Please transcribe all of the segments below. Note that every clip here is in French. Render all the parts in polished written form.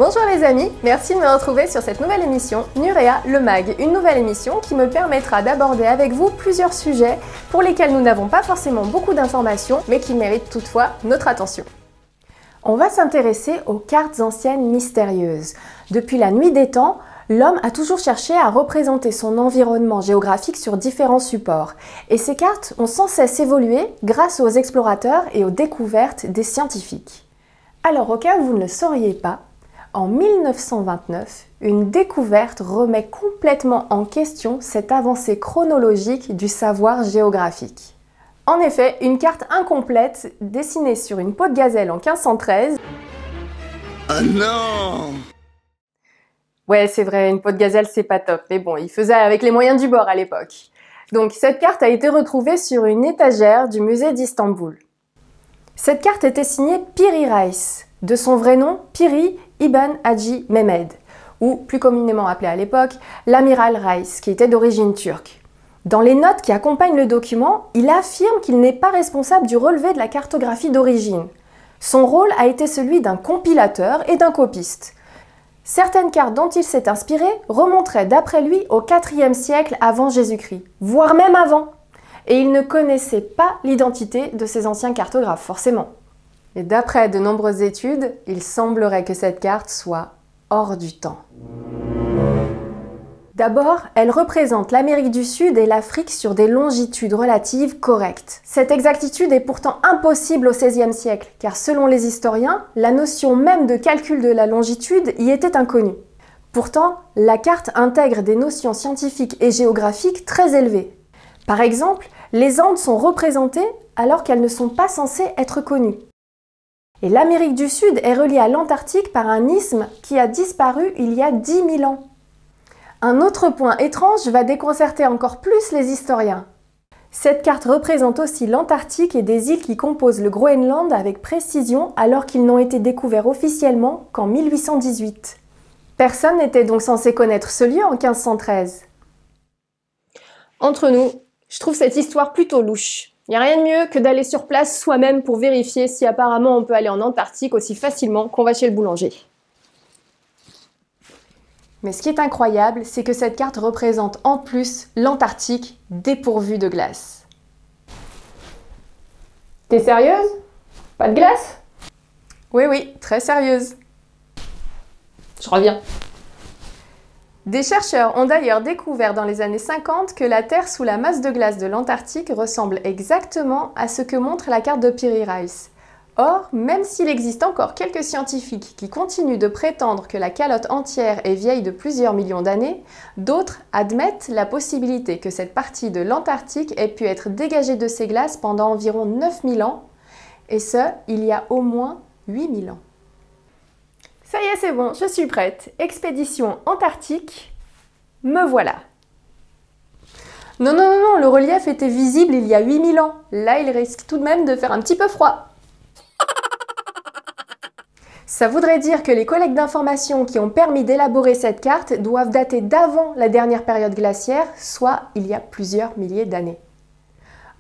Bonjour les amis, merci de me retrouver sur cette nouvelle émission Nurea le Mag, une nouvelle émission qui me permettra d'aborder avec vous plusieurs sujets pour lesquels nous n'avons pas forcément beaucoup d'informations, mais qui méritent toutefois notre attention. On va s'intéresser aux cartes anciennes mystérieuses. Depuis la nuit des temps, l'homme a toujours cherché à représenter son environnement géographique sur différents supports. Et ces cartes ont sans cesse évolué grâce aux explorateurs et aux découvertes des scientifiques. Alors au cas où vous ne le sauriez pas, en 1929, une découverte remet complètement en question cette avancée chronologique du savoir géographique. En effet, une carte incomplète dessinée sur une peau de gazelle en 1513... Oh non! Ouais, c'est vrai, une peau de gazelle, c'est pas top, mais bon, il faisait avec les moyens du bord à l'époque. Donc cette carte a été retrouvée sur une étagère du musée d'Istanbul. Cette carte était signée Piri Reis, de son vrai nom Piri Ibn Haji Mehmed, ou plus communément appelé à l'époque, l'amiral Reis, qui était d'origine turque. Dans les notes qui accompagnent le document, il affirme qu'il n'est pas responsable du relevé de la cartographie d'origine. Son rôle a été celui d'un compilateur et d'un copiste. Certaines cartes dont il s'est inspiré remonteraient d'après lui au IVe siècle avant Jésus-Christ, voire même avant. Et il ne connaissait pas l'identité de ces anciens cartographes, forcément. Et d'après de nombreuses études, il semblerait que cette carte soit hors du temps. D'abord, elle représente l'Amérique du Sud et l'Afrique sur des longitudes relatives correctes. Cette exactitude est pourtant impossible au XVIe siècle, car selon les historiens, la notion même de calcul de la longitude y était inconnue. Pourtant, la carte intègre des notions scientifiques et géographiques très élevées. Par exemple, les Andes sont représentées alors qu'elles ne sont pas censées être connues. Et l'Amérique du Sud est reliée à l'Antarctique par un isthme qui a disparu il y a 10 000 ans. Un autre point étrange va déconcerter encore plus les historiens. Cette carte représente aussi l'Antarctique et des îles qui composent le Groenland avec précision alors qu'ils n'ont été découverts officiellement qu'en 1818. Personne n'était donc censé connaître ce lieu en 1513. Entre nous, je trouve cette histoire plutôt louche. Il n'y a rien de mieux que d'aller sur place soi-même pour vérifier si apparemment on peut aller en Antarctique aussi facilement qu'on va chez le boulanger. Mais ce qui est incroyable, c'est que cette carte représente en plus l'Antarctique dépourvue de glace. T'es sérieuse? Pas de glace? Oui, très sérieuse. Je reviens. Des chercheurs ont d'ailleurs découvert dans les années 50 que la Terre sous la masse de glace de l'Antarctique ressemble exactement à ce que montre la carte de Piri Reis. Or, même s'il existe encore quelques scientifiques qui continuent de prétendre que la calotte entière est vieille de plusieurs millions d'années, d'autres admettent la possibilité que cette partie de l'Antarctique ait pu être dégagée de ses glaces pendant environ 9000 ans, et ce, il y a au moins 8000 ans. Ça y est, c'est bon, je suis prête. Expédition Antarctique, me voilà. Non, le relief était visible il y a 8000 ans. Là, il risque tout de même de faire un petit peu froid. Ça voudrait dire que les collectes d'informations qui ont permis d'élaborer cette carte doivent dater d'avant la dernière période glaciaire, soit il y a plusieurs milliers d'années.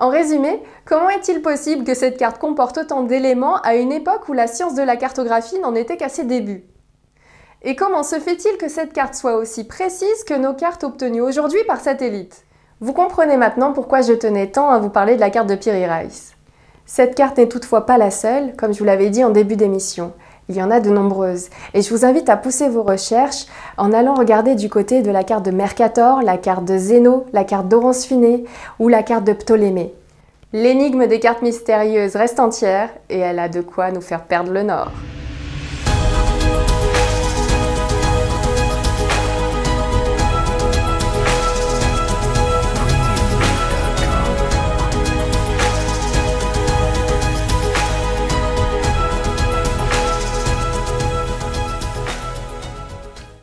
En résumé, comment est-il possible que cette carte comporte autant d'éléments à une époque où la science de la cartographie n'en était qu'à ses débuts? Et comment se fait-il que cette carte soit aussi précise que nos cartes obtenues aujourd'hui par satellite? Vous comprenez maintenant pourquoi je tenais tant à vous parler de la carte de Piri Reis. Cette carte n'est toutefois pas la seule, comme je vous l'avais dit en début d'émission. Il y en a de nombreuses. Et je vous invite à pousser vos recherches en allant regarder du côté de la carte de Mercator, la carte de Zéno, la carte d'Orance Finet ou la carte de Ptolémée. L'énigme des cartes mystérieuses reste entière et elle a de quoi nous faire perdre le nord.